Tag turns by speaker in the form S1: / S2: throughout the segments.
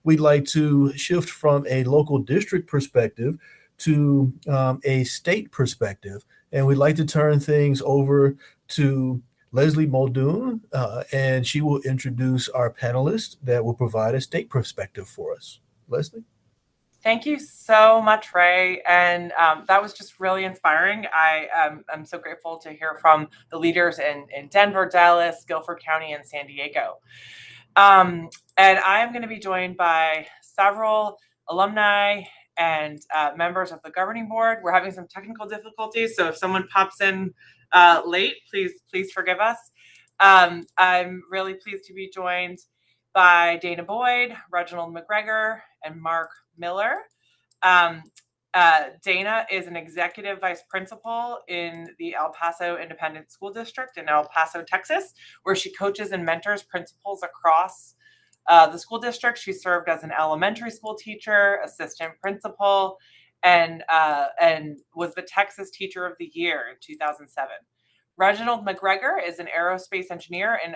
S1: we'd like to shift from a local district perspective to a state perspective. And we'd like to turn things over to Lesley Muldoon, and she will introduce our panelists that will provide a state perspective for us. Lesley?
S2: Thank you so much, Ray. And that was just really inspiring. I'm so grateful to hear from the leaders in Denver, Dallas, Guilford County, and San Diego. And I am going to be joined by several alumni and members of the governing board. We're having some technical difficulties, so if someone pops in late, please forgive us. I'm really pleased to be joined by Dana Boyd, Reginald McGregor, and Mark Miller. Dana is an executive vice principal in the El Paso Independent School District in El Paso, Texas, where she coaches and mentors principals across the school district. She served as an elementary school teacher, assistant principal, and was the Texas Teacher of the Year in 2007. Reginald McGregor is an aerospace engineer and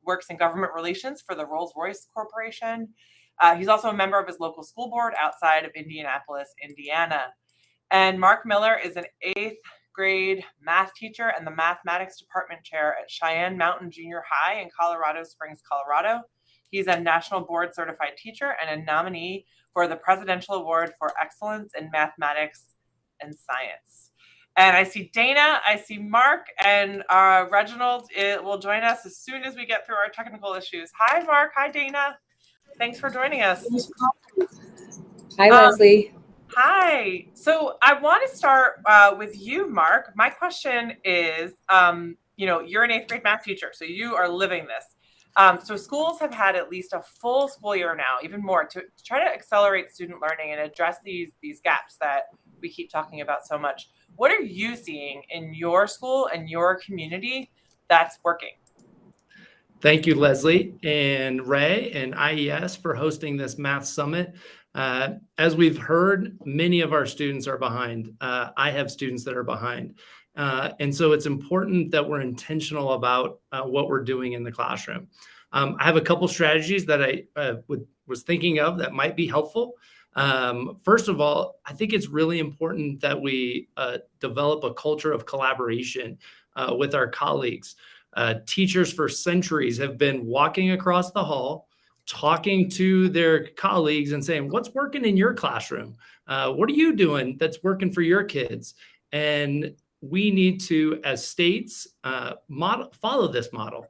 S2: works in government relations for the Rolls-Royce Corporation. He's also a member of his local school board outside of Indianapolis, Indiana. And Mark Miller is an 8th grade math teacher and the mathematics department chair at Cheyenne Mountain Junior High in Colorado Springs, Colorado. He's a national board certified teacher and a nominee for the Presidential Award for Excellence in Mathematics and Science. And I see Dana, I see Mark, and Reginald will join us as soon as we get through our technical issues. Hi, Mark. Hi, Dana. Thanks for joining us.
S3: Hi, Lesley.
S2: Hi. So I want to start with you, Mark. My question is, you're an 8th grade math teacher, so you are living this. So schools have had at least a full school year now, even more, to try to accelerate student learning and address these gaps that we keep talking about so much. What are you seeing in your school and your community that's working?
S4: Thank you, Lesley and Ray and IES for hosting this Math Summit. As we've heard, many of our students are behind. I have students that are behind. And so it's important that we're intentional about what we're doing in the classroom. I have a couple strategies that I was thinking of that might be helpful. First of all, I think it's really important that we develop a culture of collaboration with our colleagues. Teachers for centuries have been walking across the hall, talking to their colleagues and saying, what's working in your classroom? What are you doing that's working for your kids? And we need to, as states, follow this model.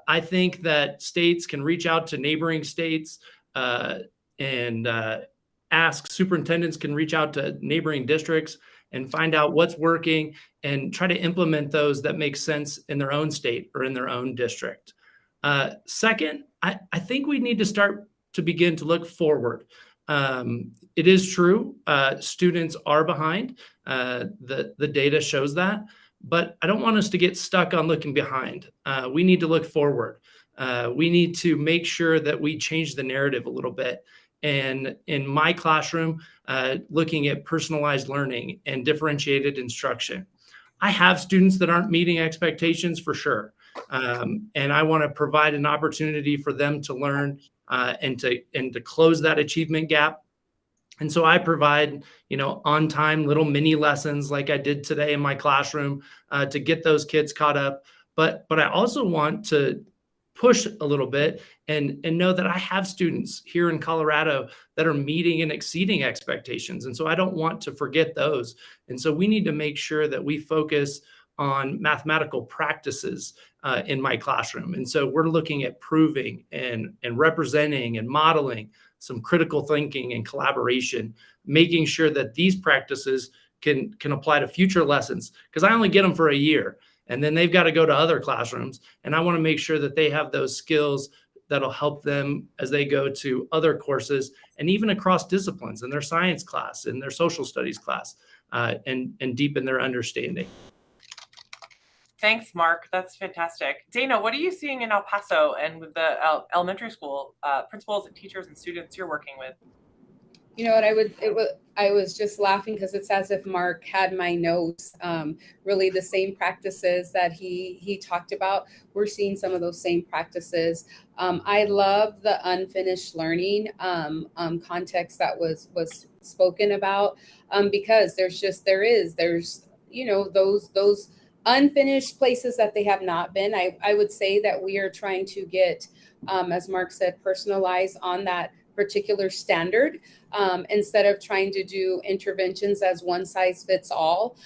S4: I think that states can reach out to neighboring states and ask, superintendents can reach out to neighboring districts and find out what's working and try to implement those that make sense in their own state or in their own district. Second, I think we need to start to begin to look forward. It is true, students are behind. The data shows that, but I don't want us to get stuck on looking behind. We need to look forward. We need to make sure that we change the narrative a little bit. And in my classroom, looking at personalized learning and differentiated instruction. I have students that aren't meeting expectations for sure. And I want to provide an opportunity for them to learn and to close that achievement gap. And so I provide, on time little mini lessons like I did today in my classroom to get those kids caught up. But I also want to push a little bit and know that I have students here in Colorado that are meeting and exceeding expectations. And so I don't want to forget those. And so we need to make sure that we focus on mathematical practices in my classroom. And so we're looking at proving and representing and modeling some critical thinking and collaboration, making sure that these practices can apply to future lessons, because I only get them for a year. And then they've got to go to other classrooms. And I want to make sure that they have those skills that'll help them as they go to other courses and even across disciplines in their science class, in their social studies class, and deepen their understanding.
S2: Thanks, Mark. That's fantastic. Dana, what are you seeing in El Paso and with the elementary school principals and teachers and students you're working with?
S3: You know what, I was just laughing because it's as if Mark had my notes. Really the same practices that he talked about. We're seeing some of those same practices. I love the unfinished learning context that was spoken about, because there's you know, those unfinished places that they have not been. I would say that we are trying to get, as Mark said, personalized on that particular standard, instead of trying to do interventions as one size fits all,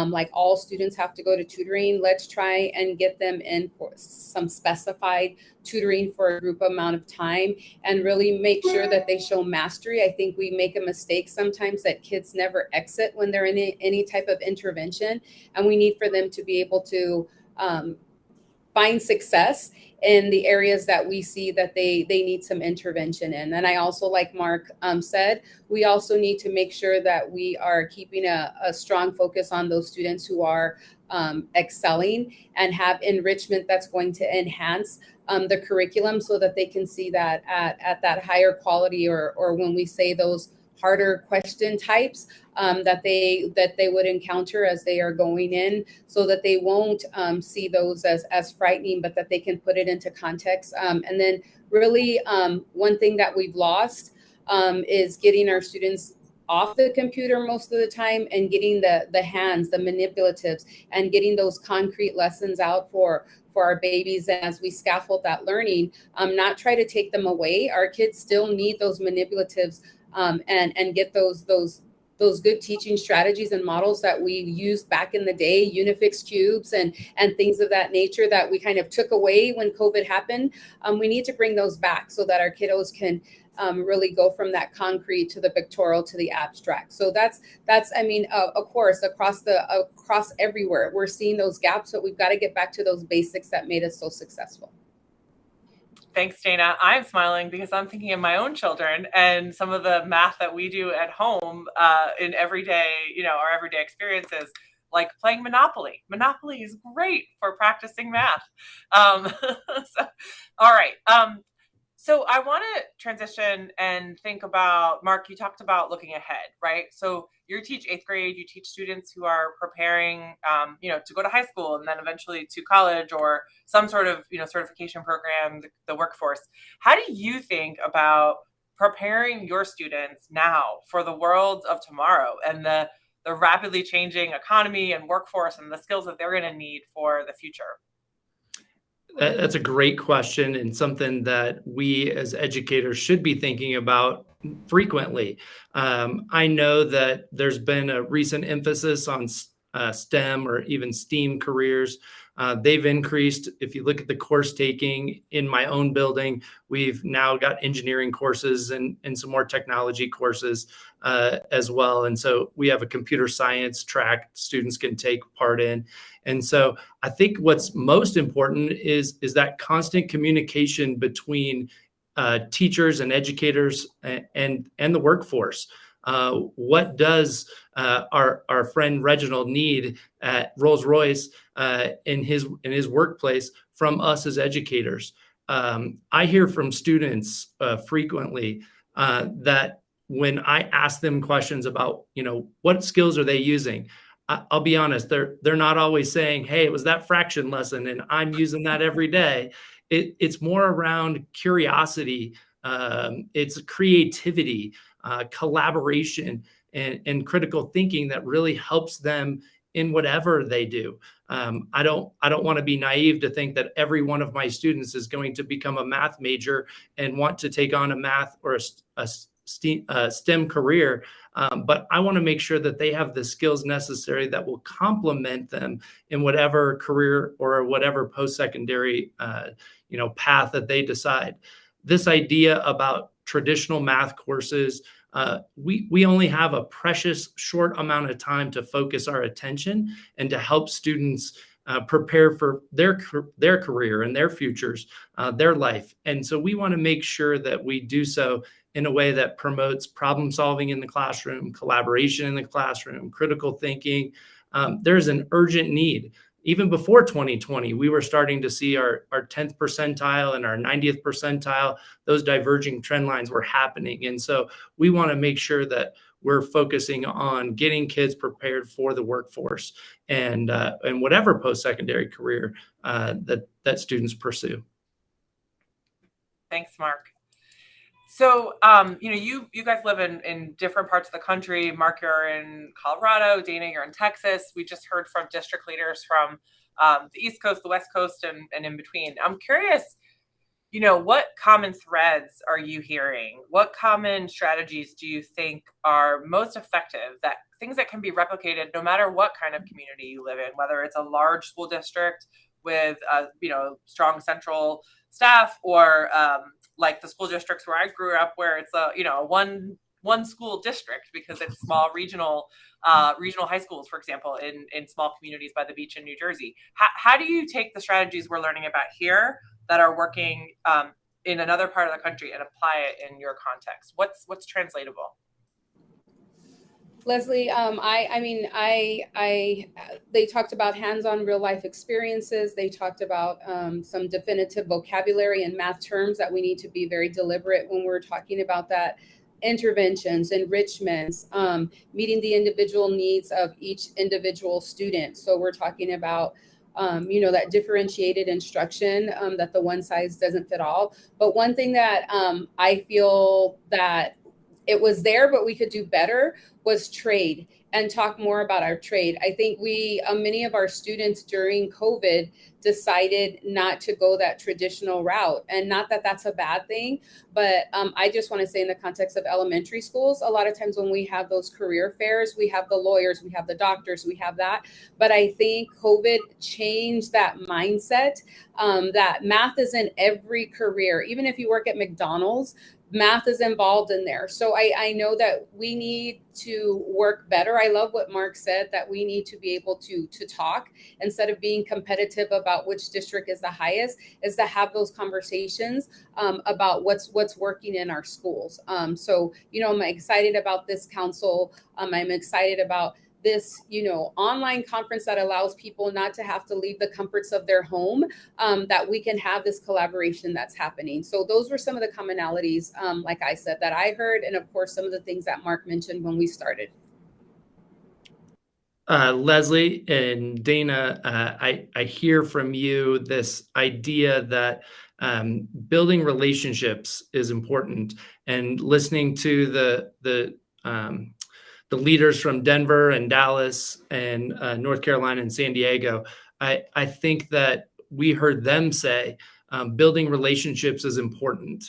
S3: like all students have to go to tutoring. Let's try and get them in for some specified tutoring for a group amount of time and really make sure that they show mastery. I think we make a mistake sometimes that kids never exit when they're in any type of intervention, and we need for them to be able to find success in the areas that we see that they need some intervention in. And I also, like Mark said, we also need to make sure that we are keeping a strong focus on those students who are excelling and have enrichment that's going to enhance the curriculum so that they can see that at that higher quality, or when we say those harder question types that they would encounter as they are going in, so that they won't see those as frightening, but that they can put it into context. And then really one thing that we've lost is getting our students off the computer most of the time and getting the hands, the manipulatives, and getting those concrete lessons out for our babies as we scaffold that learning. Not try to take them away. Our kids still need those manipulatives, and get those good teaching strategies and models that we used back in the day, Unifix cubes and things of that nature that we kind of took away when COVID happened. We need to bring those back so that our kiddos can really go from that concrete to the pictorial to the abstract. So that's I mean, of course, across everywhere, we're seeing those gaps, but we've got to get back to those basics that made us so successful.
S2: Thanks, Dana. I'm smiling because I'm thinking of my own children and some of the math that we do at home in everyday, our everyday experiences, like playing Monopoly. Monopoly is great for practicing math. All right. So I want to transition and think about, Mark, you talked about looking ahead, right? So you teach 8th grade, you teach students who are preparing, to go to high school and then eventually to college or some sort of, certification program, the workforce. How do you think about preparing your students now for the world of tomorrow and the rapidly changing economy and workforce and the skills that they're going to need for the future?
S4: That's a great question, and something that we as educators should be thinking about frequently. I know that there's been a recent emphasis on STEM or even STEAM careers. They've increased. If you look at the course taking in my own building, we've now got engineering courses and some more technology courses as well. And so we have a computer science track students can take part in. And so I think what's most important is that constant communication between teachers and educators and the workforce. What does our friend Reginald need at Rolls-Royce in his workplace from us as educators? I hear from students frequently that when I ask them questions about, what skills are they using, I'll be honest, they're not always saying, hey, it was that fraction lesson and I'm using that every day. It's more around curiosity. It's creativity, collaboration, and critical thinking that really helps them in whatever they do. I don't want to be naive to think that every one of my students is going to become a math major and want to take on a math or a STEM career. But I want to make sure that they have the skills necessary that will complement them in whatever career or whatever post-secondary, path that they decide. This idea about traditional math courses, we only have a precious short amount of time to focus our attention and to help students prepare for their career and their futures, their life. And so we want to make sure that we do so in a way that promotes problem solving in the classroom, collaboration in the classroom, critical thinking. There's an urgent need even before 2020, we were starting to see our 10th percentile and our 90th percentile, those diverging trend lines were happening. And so we want to make sure that we're focusing on getting kids prepared for the workforce and whatever post-secondary career that students pursue.
S2: Thanks, Mark. So, you guys live in different parts of the country. Mark, you're in Colorado. Dana, you're in Texas. We just heard from district leaders from the East Coast, the West Coast, and in between. I'm curious, what common threads are you hearing? What common strategies do you think are most effective, that things that can be replicated no matter what kind of community you live in, whether it's a large school district with strong central staff, or like the school districts where I grew up, where it's a one school district because it's small regional high schools, for example, in small communities by the beach in New Jersey. How do you take the strategies we're learning about here that are working in another part of the country and apply it in your context? What's translatable?
S3: Lesley, they talked about hands-on real life experiences. They talked about some definitive vocabulary and math terms that we need to be very deliberate when we're talking about that. Interventions, enrichments, meeting the individual needs of each individual student. So we're talking about that differentiated instruction, that the one size doesn't fit all. But one thing that I feel that it was there, but we could do better, was trade, and talk more about our trade. I think many of our students during COVID decided not to go that traditional route. And not that that's a bad thing, but I just want to say in the context of elementary schools, a lot of times when we have those career fairs, we have the lawyers, we have the doctors, we have that. But I think COVID changed that mindset, that math is in every career. Even if you work at McDonald's, math is involved in there. So I know that we need to work better. I love what Mark said, that we need to be able to talk instead of being competitive about which district is the highest, is to have those conversations about what's working in our schools. So, I'm excited about this council. I'm excited about this, online conference that allows people not to have to leave the comforts of their home, that we can have this collaboration that's happening. So those were some of the commonalities, like I said, that I heard. And of course, some of the things that Mark mentioned when we started.
S4: Lesley and Dana, I hear from you this idea that building relationships is important, and listening to the leaders from Denver and Dallas and North Carolina and San Diego, I think that we heard them say building relationships is important,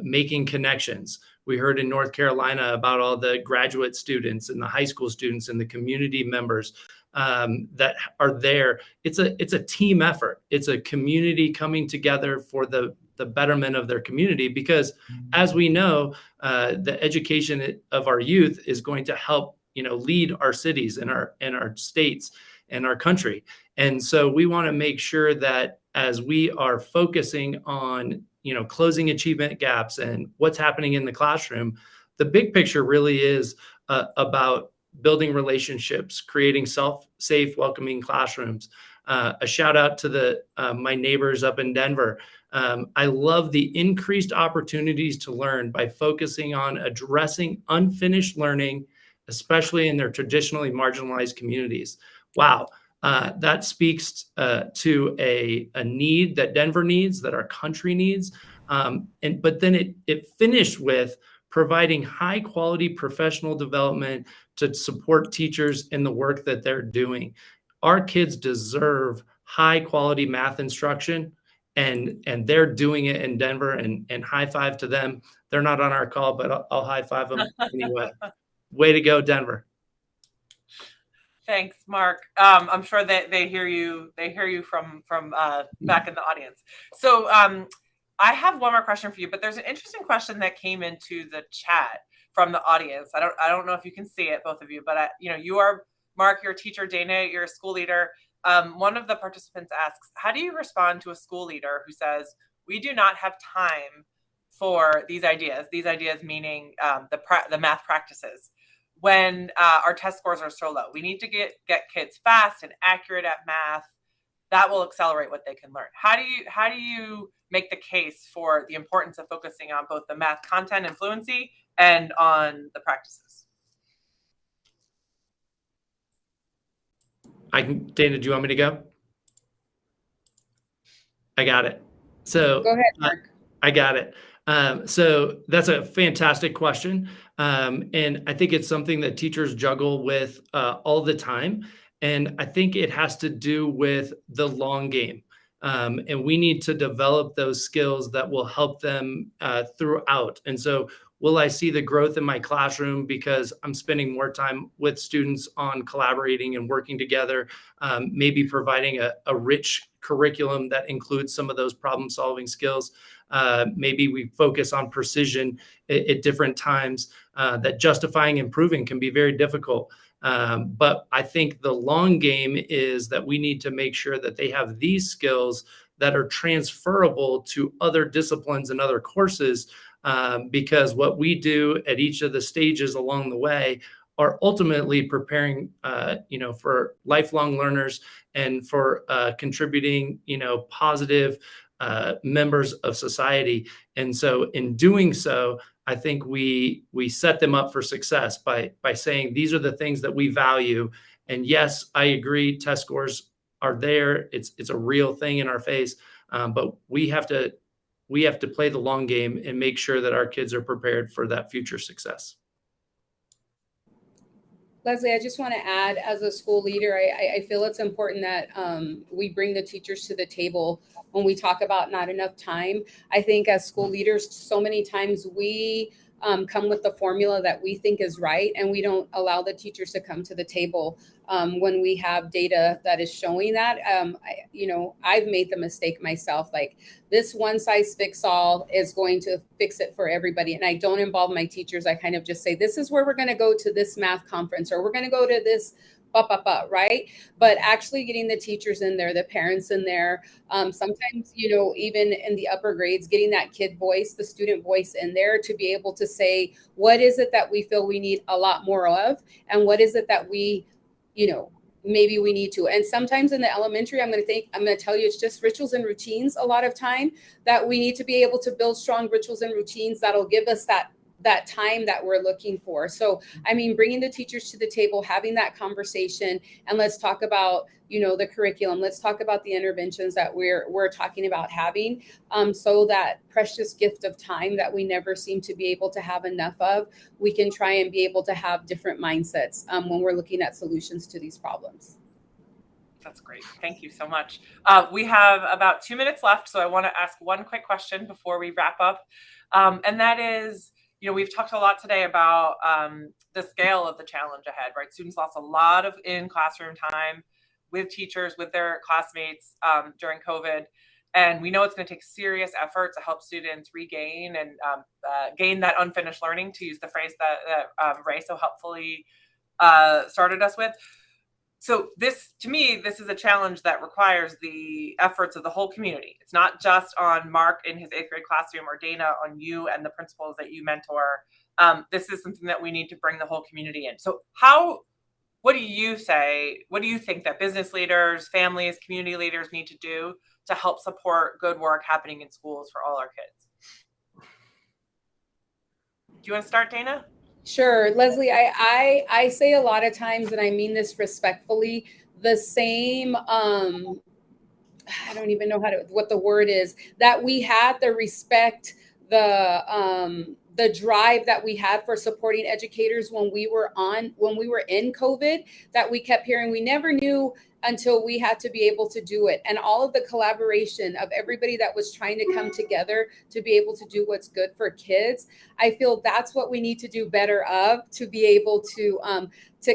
S4: making connections. We heard in North Carolina about all the graduate students and the high school students and the community members that are there. It's a team effort. It's a community coming together for the betterment of their community, because as we know, the education of our youth is going to help, lead our cities and our states and our country. And so we want to make sure that as we are focusing on, closing achievement gaps and what's happening in the classroom, the big picture really is about building relationships, creating safe, welcoming classrooms. A shout out to my neighbors up in Denver. I love the increased opportunities to learn by focusing on addressing unfinished learning, especially in their traditionally marginalized communities. Wow, that speaks to a need that Denver needs, that our country needs. But then it finished with providing high quality professional development to support teachers in the work that they're doing. Our kids deserve high quality math instruction, and they're doing it in Denver, and high five to them. They're not on our call, but I'll high five them anyway. Way to go, Denver.
S2: Thanks, Mark. I'm sure that they hear you from back in the audience. So I have one more question for you, but there's an interesting question that came into the chat from the audience. I don't know if you can see it, both of you, but you are, Mark, you're a teacher, Dana, you're a school leader. One of the participants asks, how do you respond to a school leader who says, we do not have time for these ideas meaning the math practices? when our test scores are so low. We need to get kids fast and accurate at math. That will accelerate what they can learn. How do you make the case for the importance of focusing on both the math content and fluency and on the practices?
S4: Dana, do you want me to go? I got it. So
S3: go ahead, Mark.
S4: I got it. So that's a fantastic question. And I think it's something that teachers juggle with all the time. And I think it has to do with the long game. And we need to develop those skills that will help them throughout. And so will I see the growth in my classroom because I'm spending more time with students on collaborating and working together, maybe providing a rich curriculum that includes some of those problem-solving skills. Maybe we focus on precision at different times. That justifying and proving can be very difficult. But I think the long game is that we need to make sure that they have these skills that are transferable to other disciplines and other courses, because what we do at each of the stages along the way are ultimately preparing, for lifelong learners and for contributing, positive members of society. And so in doing so, I think we set them up for success by saying these are the things that we value. And yes, I agree, test scores are there. It's a real thing in our face, but we have to play the long game and make sure that our kids are prepared for that future success.
S3: Lesley, I just want to add, as a school leader, I feel it's important that we bring the teachers to the table when we talk about not enough time. I think as school leaders, so many times we come with the formula that we think is right, and we don't allow the teachers to come to the table when we have data that is showing that. I've made the mistake myself, like this one size fits all is going to fix it for everybody. And I don't involve my teachers. I kind of just say, this is where we're going to go to this math conference, or we're going to go to this right? But actually getting the teachers in there, the parents in there, sometimes, even in the upper grades, getting that kid voice, the student voice in there to be able to say, what is it that we feel we need a lot more of? And what is it that we, maybe we need to. And sometimes in the elementary, I'm going to tell you, it's just rituals and routines a lot of time that we need to be able to build strong rituals and routines that'll give us that time that we're looking for. So, bringing the teachers to the table, having that conversation, and let's talk about, the curriculum. Let's talk about the interventions that we're talking about having, so that precious gift of time that we never seem to be able to have enough of, we can try and be able to have different mindsets when we're looking at solutions to these problems.
S2: That's great. Thank you so much. We have about 2 minutes left, so I want to ask one quick question before we wrap up. And that is, we've talked a lot today about the scale of the challenge ahead, right? Students lost a lot of in-classroom time with teachers, with their classmates during COVID. And we know it's going to take serious effort to help students regain and gain that unfinished learning, to use the phrase that Ray so helpfully started us with. So to me, this is a challenge that requires the efforts of the whole community. It's not just on Mark in his 8th grade classroom or Dana on you and the principals that you mentor. This is something that we need to bring the whole community in. So what do you say? What do you think that business leaders, families, community leaders need to do to help support good work happening in schools for all our kids? Do you want to start, Dana?
S3: Sure, Lesley, I say a lot of times, and I mean this respectfully, the same, I don't even know what the word is, that we had the respect, the drive that we had for supporting educators when we were in COVID, that we kept hearing. We never knew until we had to be able to do it. And all of the collaboration of everybody that was trying to come together to be able to do what's good for kids. I feel that's what we need to do better of, to be able to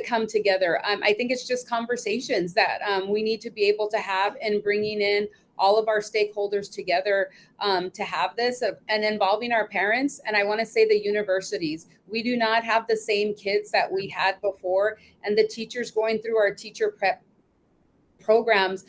S3: come together. I think it's just conversations that we need to be able to have, and bringing in all of our stakeholders together to have this, and involving our parents. And I want to say the universities. We do not have the same kids that we had before, and the teachers going through our teacher prep programs,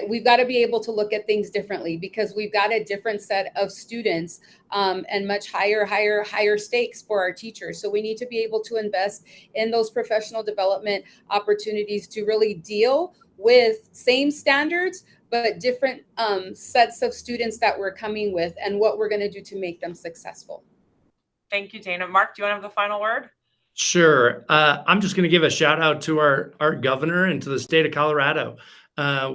S3: we've got to be able to look at things differently, because we've got a different set of students and much higher stakes for our teachers. So we need to be able to invest in those professional development opportunities to really deal with same standards, but different sets of students that we're coming with, and what we're going to do to make them successful.
S2: Thank you, Dana. Mark, do you want to have the final word?
S4: Sure. I'm just going to give a shout out to our governor and to the state of Colorado.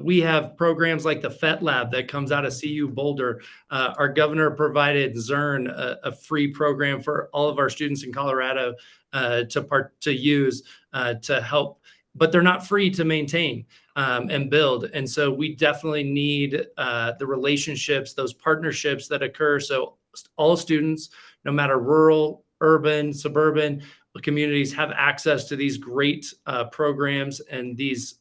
S4: We have programs like the FET Lab that comes out of CU Boulder. Our governor provided Zern, a free program for all of our students in Colorado to use to help, but they're not free to maintain and build. And so we definitely need the relationships, those partnerships that occur. So all students, no matter rural, urban, suburban communities, have access to these great programs and these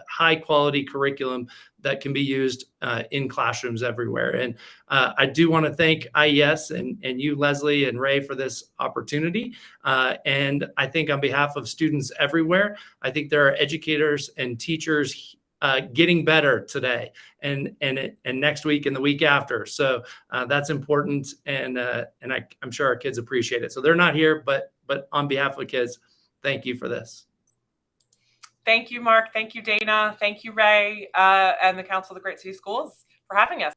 S4: high quality curriculum that can be used in classrooms everywhere. And I do want to thank IES and you, Lesley and Ray, for this opportunity. And I think on behalf of students everywhere, I think there are educators and teachers getting better today and next week and the week after. So that's important. And I'm sure our kids appreciate it. So they're not here, but on behalf of the kids, thank you for this.
S2: Thank you, Mark. Thank you, Dana. Thank you, Ray, and the Council of the Great City Schools for having us.